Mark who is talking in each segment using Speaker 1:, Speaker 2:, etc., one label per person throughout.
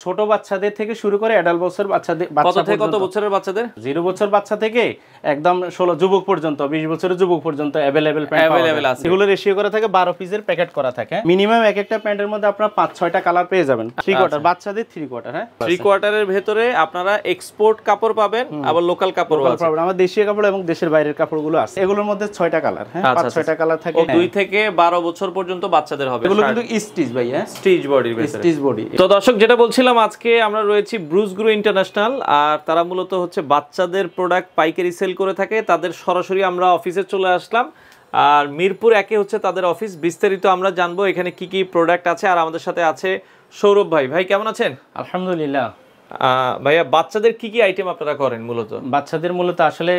Speaker 1: ছোট বাচ্চাদের থেকে শুরু করে অ্যাডাল্ট বছর বাচ্চাদের
Speaker 2: কত বছরের বাচ্চাদের
Speaker 1: 0 বছর বাচ্চা থেকে একদম 16 যুবক পর্যন্ত 20 বছরের যুবক পর্যন্ত अवेलेबल প্যান্ট আছে। এগুলো রেশিও করা থাকে 12 পিসের প্যাকেট করা থাকে। মিনিমাম এক একটা প্যান্টের মধ্যে আপনারা 5-6টা কালার পেয়ে যাবেন। 3 কোয়ার্টার বাচ্চাদের 3 কোয়ার্টার। হ্যাঁ
Speaker 2: 3 কোয়ার্টারের ভেতরে আপনারা এক্সপোর্ট কাপড় পাবেন, আবার লোকাল কাপড়ও আছে।
Speaker 1: আমার দেশীয় কাপড় এবং দেশের বাইরের কাপড়গুলো আছে। এগুলোর মধ্যে 6টা কালার। হ্যাঁ 5-6টা কালার থাকে।
Speaker 2: 2 থেকে 12 বছর পর্যন্ত বাচ্চাদের হবে।
Speaker 1: এগুলো কিন্তু স্টিচ ভাই। হ্যাঁ
Speaker 2: স্টিচ বডির ভেতরে
Speaker 1: স্টিচ বডি।
Speaker 2: তো দর্শক যেটা বলছিলাম, আজকে আমরা রয়েছি ব্রুস গ্রো ইন্টারন্যাশনাল, আর তারা মূলত হচ্ছে বাচ্চাদের প্রোডাক্ট পাইকারি সেল করে থাকে। তাদের সরাসরি আমরা অফিসে চলে আসলাম, আর মিরপুর 1 হচ্ছে তাদের অফিস। বিস্তারিত আমরা জানবো এখানে কি কি প্রোডাক্ট আছে। আর আমাদের সাথে আছে সৌরভ ভাই। ভাই কেমন আছেন?
Speaker 1: আলহামদুলিল্লাহ।
Speaker 2: ভাইয়া বাচ্চাদের কি কি আইটেম আপনারা করেন?
Speaker 1: বাচ্চাদের মূলত আসলে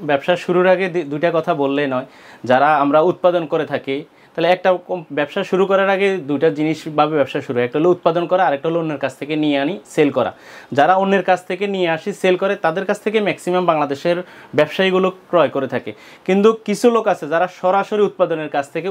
Speaker 1: ব্যবসা শুরুর আগে দুইটা কথা বললেই নয়। যারা আমরা উৎপাদন করে থাকি, তাহলে একটা ব্যবসা শুরু করার আগে দুইটা জিনিস ভাবে ব্যবসা শুরু হয়। একটা হলো উৎপাদন করা, আর একটা হলো অন্যের কাছ থেকে নিয়ে আনি সেল করা। যারা অন্যের কাছ থেকে নিয়ে আসি সেল করে, তাদের কাছ থেকে ম্যাক্সিমাম বাংলাদেশের ব্যবসায়ীগুলো ক্রয় করে থাকে। কিন্তু কিছু লোক আছে যারা সরাসরি উৎপাদনের কাছ থেকে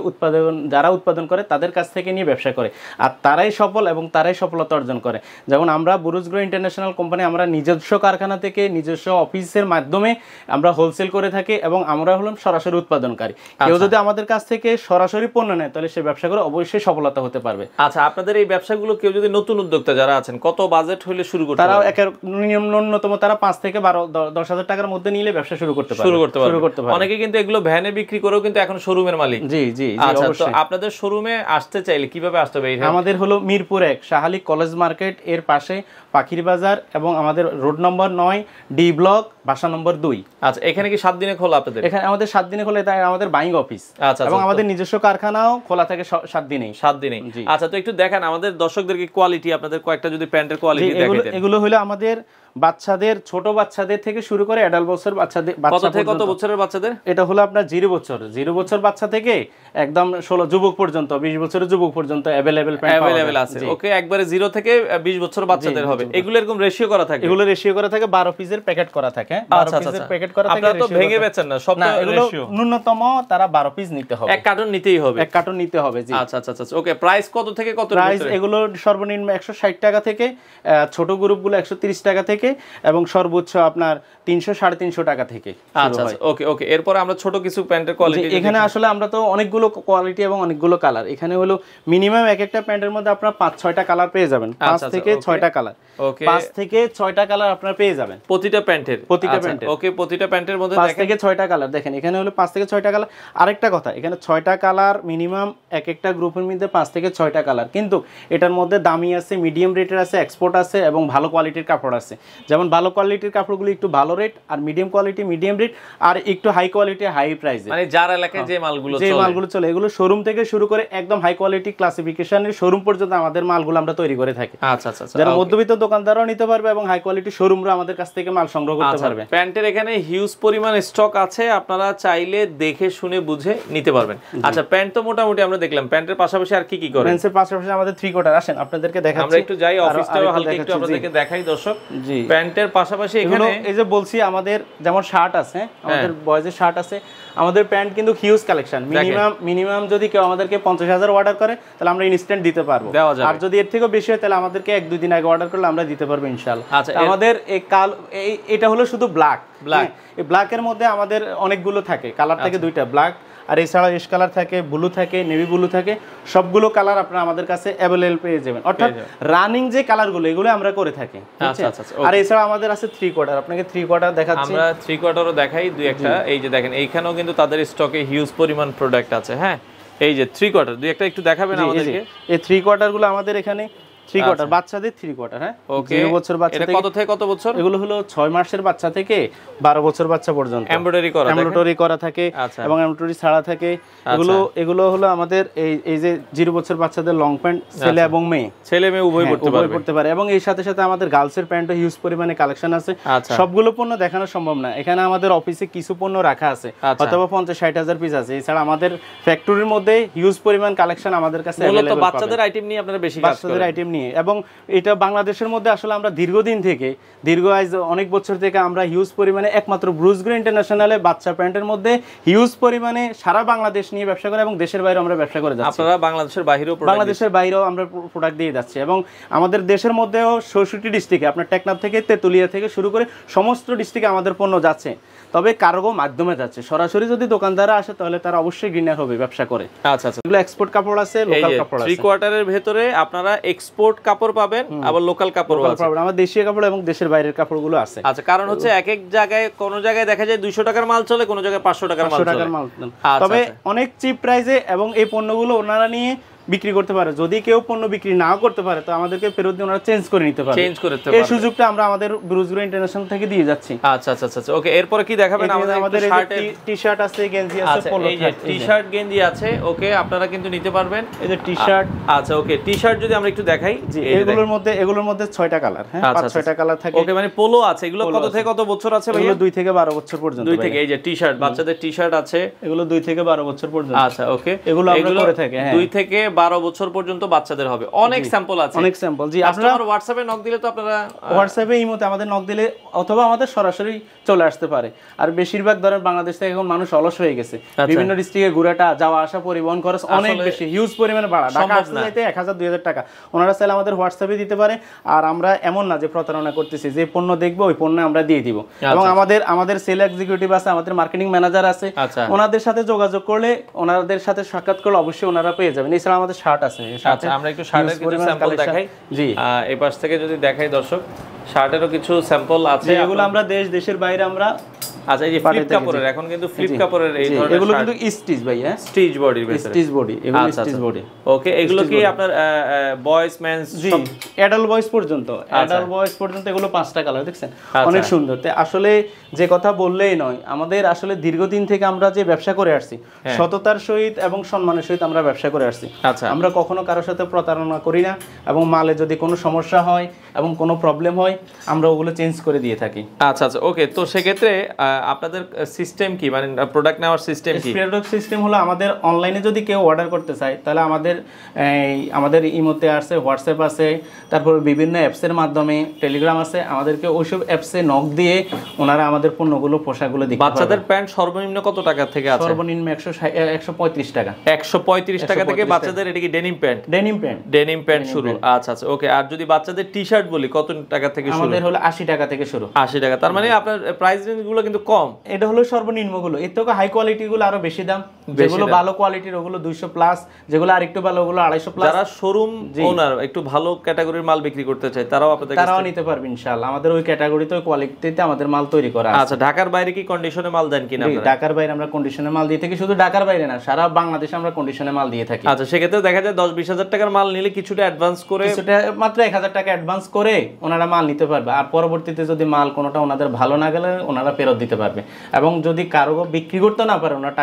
Speaker 1: যারা উৎপাদন করে তাদের কাছ থেকে নিয়ে ব্যবসা করে, আর তারাই সফল এবং তারাই সফলতা অর্জন করে। যেমন আমরা ব্রুস গ্রো ইন্টারন্যাশনাল কোম্পানি, আমরা নিজস্ব কারখানা থেকে নিজস্ব অফিসের মাধ্যমে আমরা হোলসেল করে থাকি, এবং আমরা হলাম সরাসরি উৎপাদনকারী। কেউ যদি আমাদের কাছ থেকে সরাসরি পণ্য নেয়, তাহলে সে ব্যবসা করে অবশ্যই সফলতা হতে পারবে।
Speaker 2: আচ্ছা, আপনাদের এই ব্যবসাগুলো কেউ যদি নতুন উদ্যোক্তা যারা আছেন, কত বাজেট হলে শুরু করতে পারবে?
Speaker 1: তারা ন্যূনতম 5 থেকে 10,000 টাকার মধ্যে নিলে ব্যবসা শুরু করতে পারবে।
Speaker 2: অনেকে কিন্তু এগুলো ভ্যানে বিক্রি করেও কিন্তু এখন শোরুমের মালিক।
Speaker 1: জি জি।
Speaker 2: আচ্ছা, তো আপনাদের শোরুমে আসতে চাইলে কিভাবে আসতে হবে?
Speaker 1: আমাদের হলো মিরপুর 1 শাহালি কলেজ মার্কেট এর পাশে পাখির বাজার, এবং আমাদের রোড নম্বর 9 ডি ব্লক বাসা নম্বর 2।
Speaker 2: আচ্ছা, এখানে কি 7 দিনে খোলা আপনাদের?
Speaker 1: এখানে আমাদের 7 দিনে খোলা, এটা আমাদের বাইং অফিস।
Speaker 2: আচ্ছা,
Speaker 1: এবং আমাদের নিজস্ব কারখানাও খোলা থাকে 7 দিনেই।
Speaker 2: আচ্ছা, তো একটু দেখান আমাদের দর্শকদেরকে কোয়ালিটি, আপনাদের কয়েকটা যদি প্যান্টের কোয়ালিটি দেখাই দেন।
Speaker 1: এগুলো হলো আমাদের বাচ্চাদের, ছোট বাচ্চাদের থেকে শুরু করে অ্যাডাল্ট বছর বাচ্চাদের।
Speaker 2: কত বছরের বাচ্চাদের?
Speaker 1: এটা হলো আপনার 0 বছর বাচ্চা থেকে একদম 16 যুবক পর্যন্ত, 20 বছরের যুবক পর্যন্ত
Speaker 2: अवेलेबल আছে। ওকে, একবারে 0 থেকে 20 বছর বাচ্চাদের হবে। এগুলো এরকম রেশিও করা থাকে?
Speaker 1: এগুলো রেশিও করা থাকে, 12 পিসের প্যাকেট করা থাকে। 12 পিসের প্যাকেট করা থাকে।
Speaker 2: আপনারা তো ভেঙে বেচেন না, সব
Speaker 1: না, এগুলো ন্যূনতম তারা 12 পিস নিতে হবে।
Speaker 2: এক কার্টন নিতেই হবে।
Speaker 1: এক কার্টন নিতে হবে। জি।
Speaker 2: আচ্ছা আচ্ছা আচ্ছা। ওকে, প্রাইস কত থেকে কত?
Speaker 1: প্রাইস এগুলো সর্বনিম্ন 160 টাকা থেকে, ছোট গ্রুপগুলো 130 টাকা থেকে, এবং সর্বোচ্চ আপনার 300-350 টাকা থেকে।
Speaker 2: আচ্ছা আচ্ছা। ওকে ওকে, এরপর আমরা ছোট কিছু প্যান্টের কোয়ালিটি।
Speaker 1: এখানে আসলে আমরা তো অনেকগুলো কোয়ালিটি এবং অনেকগুলো কালার। এখানে হলো মিনিমাম এক একটা প্যান্টের মধ্যে আপনারা 5-6টা কালার পেয়ে যাবেন। 5 থেকে 6টা কালার। ওকে, 5 থেকে 6টা কালার আপনারা পেয়ে যাবেন
Speaker 2: প্রতিটা প্যান্টের।
Speaker 1: ওকে,
Speaker 2: প্রতিটা প্যান্টের মধ্যে
Speaker 1: 5 থেকে 6টা কালার। দেখেন এখানে হলো 5 থেকে 6টা কালার। আরেকটা কথা, এখানে 6টা কালার মিনিমাম এক একটা গ্রুপের মধ্যে 5 থেকে 6টা কালার। কিন্তু এটার মধ্যে দামি আছে, মিডিয়াম রেটের আছে, এক্সপোর্ট আছে, এবং ভালো কোয়ালিটির কাপড় আছে। যেমন ভালো কোয়ালিটির কাপড়গুলো একটু ভালো রেট, আর মিডিয়াম কোয়ালিটি মিডিয়াম রেট, আর একটু হাই কোয়ালিটি হাই প্রাইসে।
Speaker 2: মানে যার এলাকায় যে মালগুলো
Speaker 1: চলে, এগুলো শোরুম থেকে শুরু করে একদম হাই কোয়ালিটি ক্লাসিফিকেশনের শোরুম পর্যন্ত আমাদের মালগুলো আমরা তৈরি করে থাকি।
Speaker 2: আচ্ছা আচ্ছা।
Speaker 1: যারা মধ্যবিত্ত দোকানদারও নিতে পারবে, এবং হাই কোয়ালিটি শোরুমরা আমাদের কাছ থেকে মাল সংগ্রহ করতে পারবে।
Speaker 2: প্যান্টের এখানে হিউজ পরিমাণ স্টক আছে, আপনারা চাইলে দেখে শুনে বুঝে নিতে পারবেন। আচ্ছা, প্যান্ট তো মোটামুটি আমরা দেখলাম। প্যান্টের পাশাপাশি আর কি কি করেন?
Speaker 1: প্যান্টের পাশাপাশি আমাদের 3 কোয়ার্টার। আসেন আপনাদেরকে দেখাচ্ছি।
Speaker 2: আমরা একটু যাই অফিসটাও হালকা একটু আপনাদেরকে দেখাই দর্শক। জি, প্যান্টের পাশাপাশি এখানে
Speaker 1: এই যে বলছি, আমাদের যেমন শার্ট আছে, আমাদের বয়েজের শার্ট আছে, আমাদের প্যান্ট কিন্তু হিউজ কালেকশন। মিনিমাম যদি কেউ আমাদেরকে 50,000 অর্ডার করে, তাহলে আমরা ইনস্ট্যান্ট দিতে পারবো। আর যদি এর থেকেও বেশি হয়, তাহলে আমাদেরকে 1-2 দিন আগে অর্ডার করলে আমরা দিতে পারবো ইনশাআল্লাহ। আমাদের এটা হলো শুধু ব্ল্যাক। এই ব্ল্যাকের মধ্যে আমাদের অনেকগুলো থাকে, কালার থাকে 2টা, ব্ল্যাক আর এছাড়া এশ কালার থাকে, ব্লু থাকে, নেভি ব্লু থাকে। সবগুলো কালার আপনারা আমাদের কাছে অ্যাভেলেবল পেয়ে যাবেন। অর্থাৎ রানিং যে কালারগুলো, এগুলো আমরা করে থাকি। আর এছাড়া আমাদের আছে 3 কোয়ার্টার। আপনাকে 3 কোয়ার্টার দেখাচ্ছি।
Speaker 2: আমরা 3 কোয়ার্টারও দেখাই দুই একটা। এই যে দেখেন, এইখানেও কিন্তু তাদের স্টকে হিউজ পরিমাণ প্রোডাক্ট আছে। হ্যাঁ, এই যে 3 কোয়ার্টার দুই একটা একটু দেখাবেন আমাদেরকে।
Speaker 1: এই 3 কোয়ার্টারগুলো আমাদের এখানে 3 কোয়ার্টার, বাচ্চাদের 3 কোয়ার্টার। হ্যাঁ, 0 বছর বাচ্চা থেকে।
Speaker 2: কত থেকে কত বছর?
Speaker 1: এগুলো হলো 6 মাসের বাচ্চা থেকে 12 বছর বাচ্চা পর্যন্ত। এমব্রয়ডারি করা থাকে, এবং এমব্রয়ডারি ছাড়া থাকে। এগুলো হলো আমাদের এই যে 0 বছর বাচ্চাদের লং প্যান্ট, ছেলে এবং মেয়ে,
Speaker 2: উভয় পড়তে পারে।
Speaker 1: এবং এই সাথে সাথে আমাদের গার্লসের প্যান্টও হিউজ পরিমাণে কালেকশন আছে। সবগুলো পণ্য দেখানো সম্ভব না। এখানে আমাদের অফিসে কিছু পণ্য রাখা আছে, অথবা 50-60 হাজার পিস আছে। এছাড়া আমাদের ফ্যাক্টরির মধ্যে হিউজ পরিমাণ কালেকশন আমাদের কাছে।
Speaker 2: মূলত বাচ্চাদের আইটেম নিয়ে আপনারা বেশি কাজ করেন।
Speaker 1: বাচ্চাদের আইটেম নিয়ে, এবং এটা বাংলাদেশের মধ্যে আসলে আমরা দীর্ঘদিন থেকে অনেক বছর থেকে আমরা হিউজ পরিমাণে একমাত্র ব্রুস গ্রো ইন্টারন্যাশনালে বাচ্চা প্যান্টের মধ্যে হিউজ পরিমাণে সারা বাংলাদেশ নিয়ে ব্যবসা করে এবং দেশের বাইরে আমরা ব্যবসা করে যাচ্ছি।
Speaker 2: আপনারা বাংলাদেশের বাইরেও
Speaker 1: আমরা প্রোডাক্ট দিয়ে যাচ্ছি, এবং আমাদের দেশের মধ্যেও 66 ডিস্ট্রিক্টে আপনার টেকনাফ থেকে তেতুলিয়া থেকে শুরু করে সমস্ত ডিস্ট্রিক্টে আমাদের পণ্য যাচ্ছে। তবে কার্গো মাধ্যমে যাচ্ছে, সরাসরি যদি দোকানদাররা আসে তাহলে তারা অবশ্যই গ্রিনার হবে ব্যবসা করে।
Speaker 2: আচ্ছা আচ্ছা,
Speaker 1: এগুলো এক্সপোর্ট কাপড় আছে, লোকাল কাপড় আছে।
Speaker 2: 3 কোয়ার্টারের ভেতরে আপনারা এক্সপোর্ট কাপড় পাবেন, আবার লোকাল কাপড়ও আছে।
Speaker 1: আমার দেশীয় কাপড় এবং দেশের বাইরের কাপড়গুলো আছে।
Speaker 2: আচ্ছা, কারণ হচ্ছে এক এক জায়গায় কোন জায়গায় দেখা যায় 200 টাকার মাল চলে, কোন জায়গায় 500 টাকার মাল চলে।
Speaker 1: তবে অনেক চিপ প্রাইসে, এবং এই পণ্যগুলো ওনারা নিয়ে বিক্রি করতে পারে। যদি কেউ পণ্য বিক্রি নাও করতে পারে তো আমাদেরকে ফেরত দিয়ে ওনারা চেঞ্জ করে নিতে পারে। এই সুযোগটা আমরা আমাদের ব্রুস গ্রো ইন্টারন্যাশনাল থেকে দিয়ে যাচ্ছি।
Speaker 2: আচ্ছা আচ্ছা আচ্ছা, ওকে। এরপরে কি দেখাবেন?
Speaker 1: আমাদের টি-শার্ট আছে, গেঞ্জি আছে,
Speaker 2: পোলো, এই যে টি-শার্ট গেঞ্জি আছে, ওকে, আপনারা কিন্তু নিতে পারবেন।
Speaker 1: এই যে টি-শার্ট,
Speaker 2: আচ্ছা ওকে, টি-শার্ট যদি আমরা একটু দেখাই,
Speaker 1: এগুলোর মধ্যে 6টা কালার, হ্যাঁ 5-6টা কালার থাকে।
Speaker 2: ওকে, মানে পোলো আছে। এগুলো কত থেকে কত বছর আছে ভাই?
Speaker 1: এগুলো 2 থেকে 12 বছর পর্যন্ত।
Speaker 2: 2 থেকে, এই যে টি-শার্ট, বাচ্চাদের টি-শার্ট আছে,
Speaker 1: এগুলো 2 থেকে 12 বছর পর্যন্ত।
Speaker 2: আচ্ছা ওকে,
Speaker 1: এগুলো আমরা করে থাকি, হ্যাঁ
Speaker 2: 2 থেকে 12 বছর পর্যন্ত বাচ্চাদের হবে। অনেক স্যাম্পল আছে,
Speaker 1: অনেক স্যাম্পল। জি,
Speaker 2: আপনারা হোয়াটসঅ্যাপে নক দিলে তো আপনারা
Speaker 1: হোয়াটসঅ্যাপে ইমোতে আমাদের নক দিলে অথবা আমাদের সরাসরি চলে আসতে পারে। আর বেশিরভাগ ধরেন বাংলাদেশ থেকে এখন মানুষ অলস হয়ে গেছে, বিভিন্ন ডিস্ট্রিক্টে ঘোরাটা, যাওয়া আসা, পরিবহন খরচ অনেক বেশি, হিউজ পরিমাণে ভাড়া। ঢাকা আসতে যাইতে 1000-2000 টাকা। ওনারা চাইলে আমাদের হোয়াটসঅ্যাপে দিতে পারে। আর আমরা এমন না যে প্রতারণা করতেছি, যে পণ্য দেখবো ওই পণ্য আমরা দিয়ে দিব। এবং আমাদের সেল এক্সিকিউটিভ আছে, আমাদের মার্কেটিং ম্যানেজার আছে, ওনাদের সাথে যোগাযোগ করলে, ওনাদের সাথে সাক্ষাৎ করলে অবশ্যই ওনারা পেয়ে যাবেন। এছাড়া আমাদের শার্ট আছে।
Speaker 2: আচ্ছা, আমরা একটু শার্টের কিছু স্যাম্পল দেখাই। জি, এই পাশ থেকে যদি দেখাই দর্শক, শার্টেরও কিছু স্যাম্পল আছে।
Speaker 1: এগুলো আমরা দেশের বাইরে আমরা,
Speaker 2: আচ্ছা এই যে ফ্লিপ কাপড়ের, এখন কিন্তু ফ্লিপ কাপড়ের এই ধরনের
Speaker 1: এগুলো কিন্তু স্টিচ ভাই, হ্যাঁ
Speaker 2: স্টিচ বডির ভিতরে,
Speaker 1: স্টিচ বডি, এগুলো স্টিচ বডি।
Speaker 2: ওকে, এগুলো কি আপনার বয়েজ মেন্স,
Speaker 1: জি অ্যাডাল্ট বয়েজ পর্যন্ত, অ্যাডাল্ট বয়েজ পর্যন্ত এগুলো 5টা কালার দেখছেন, অনেক সুন্দর। তো আসলে যে কথা বললেই নয়, আমাদের আসলে দীর্ঘদিন থেকে আমরা যে ব্যবসা করে আসছি, সততার সহিত এবং সম্মানের সহিত আমরা ব্যবসা করে আসছি। আমরা কখনো কারোর সাথে প্রতারণা করি না, এবং মালে যদি কোনো সমস্যা হয় এবং কোনো প্রবলেম হয় আমরা ওগুলো চেঞ্জ করে দিয়ে থাকি।
Speaker 2: আচ্ছা আচ্ছা, ওকে। তো সেক্ষেত্রে আপনাদের সিস্টেম কি, মানে প্রোডাক্ট নেওয়ার সিস্টেম কি?
Speaker 1: প্রোডাক্ট সিস্টেম হলো, আমাদের অনলাইনে যদি কেউ অর্ডার করতে চায় তাহলে আমাদের ইমোতে আছে, হোয়াটসঅ্যাপ আছে, তারপর বিভিন্ন অ্যাপসের মাধ্যমে, টেলিগ্রাম আছে, আমাদেরকে ওইসব অ্যাপসে নক দিয়ে ওনারা আমাদের পণ্যগুলো, পোশাকগুলো দিতে পারবে।
Speaker 2: বাচ্চাদের প্যান্ট সর্বনিম্ন কত টাকা থেকে আছে?
Speaker 1: সর্বনিম্ন 135 টাকা।
Speaker 2: 135 টাকা থেকে বাচ্চাদের, এটা কি ডেনিম প্যান্ট? ডেনিম প্যান্ট শুরু। আচ্ছা আচ্ছা, ওকে। আর যদি বাচ্চাদের টি-শার্ট বলি, কত টাকা থেকে শুরু?
Speaker 1: আমাদের হলো 80 টাকা থেকে শুরু।
Speaker 2: 80 টাকা, তার মানে আপনার প্রাইস রেঞ্জ গুলো কিন্তু কম।
Speaker 1: এটা হলো সর্বনিম্ন গুলো, এর থেকে হাই কোয়ালিটি গুলো আরো বেশি দাম। যেগুলো ভালো কোয়ালিটির ওগুলো 200 প্লাস, যেগুলো আরেকটু ভালো ওগুলো 250 প্লাস।
Speaker 2: যারা শোরুম ওনার একটু ভালো ক্যাটাগরির মাল বিক্রি করতে চায় তারাও
Speaker 1: নিতে পারবে ইনশাআল্লাহ। আমাদের ওই ক্যাটাগরিতে, ওই কোয়ালিটিতে আমাদের মাল তৈরি করা আছে।
Speaker 2: আচ্ছা, ঢাকার বাইরে কি কন্ডিশনে মাল দেন কিনা আপনারা?
Speaker 1: ঢাকার বাইরে আমরা কন্ডিশনে মাল দিয়ে থাকি, শুধু ঢাকার বাইরে না, সারা বাংলাদেশে আমরা কন্ডিশনে মাল দিয়ে থাকি।
Speaker 2: আচ্ছা, সেক্ষেত্রে দেখা যায় 10-20 হাজার টাকার মাল নিলে কিছুটা অ্যাডভান্স করে,
Speaker 1: মাত্র 1000 টাকা অ্যাডভান্স করে ওনারা মাল নিতে পারবে। আর পরবর্তীতে যদি মাল কোনোটা ওনাদের ভালো না গেলে ওনারা ফেরত দিতে পারবে, এবং যদি কারো বিক্রি করতে না পারে ওনারা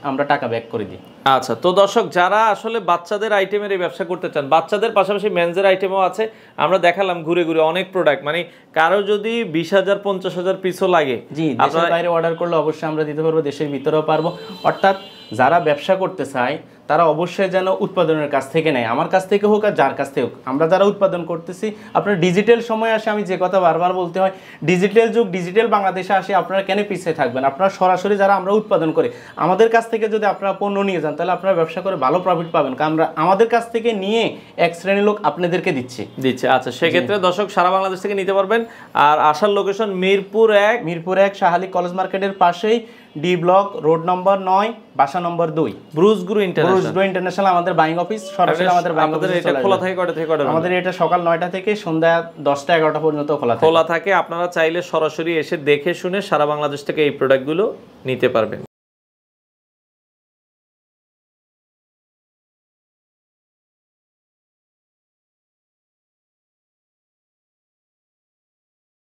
Speaker 1: আমরা টাকা ব্যাক করে দিই।
Speaker 2: আচ্ছা, তো দর্শক যারা আসলে বাচ্চাদের আইটেমের এই ব্যবসা করতে চান, বাচ্চাদের পাশাপাশি মেনজের আইটেমও আছে, আমরা দেখালাম ঘুরে ঘুরে অনেক প্রোডাক্ট। মানে কারো যদি 20,000-50,000 পিসও লাগে,
Speaker 1: জি দেশের বাইরে অর্ডার করলে অবশ্যই আমরা দিতে পারবো, দেশের ভিতরেও পারবো। অর্থাৎ যারা ব্যবসা করতে চায় তারা অবশ্যই যেন উৎপাদনের কাছ থেকে নেয়, আমার কাছ থেকে হোক আর যার কাছ থেকে হোক। আমরা যারা উৎপাদন করতেছি, আপনার ডিজিটাল সময় আসে, আমি যে কথা বারবার বলতে হয়, ডিজিটাল যুগ, ডিজিটাল বাংলাদেশে আসে, আপনারা কেন পিছিয়ে থাকবেন? আপনারা সরাসরি যারা আমরা উৎপাদন করি, আমাদের কাছ থেকে যদি আপনারা পণ্য নিয়ে যান তাহলে আপনারা ব্যবসা করে ভালো প্রফিট পাবেন, কারণ আমরা আমাদের কাছ থেকে নিয়ে এক শ্রেণীর লোক আপনাদেরকে দিচ্ছে।
Speaker 2: আচ্ছা, সেক্ষেত্রে দর্শক সারা বাংলাদেশ থেকে নিতে পারবেন। আর আসার লোকেশন মিরপুর 1 শাহালি কলেজ মার্কেটের পাশেই, ডি ব্লক, রোড নম্বর 9, বাসা নম্বর 2,
Speaker 1: ব্রুস গ্রো ইন্টারন্যাশনাল আমাদের বাইং অফিস। সরাসরি আমাদের বাইং অফিস
Speaker 2: এটা খোলা থাকে কয়টা থেকে কয়টা?
Speaker 1: আমাদের এটা সকাল 9টা থেকে সন্ধ্যা 10টা-11টা পর্যন্ত খোলা থাকে।
Speaker 2: আপনারা চাইলে সরাসরি এসে দেখে শুনে সারা বাংলাদেশ থেকে এই প্রোডাক্টগুলো নিতে পারবেন।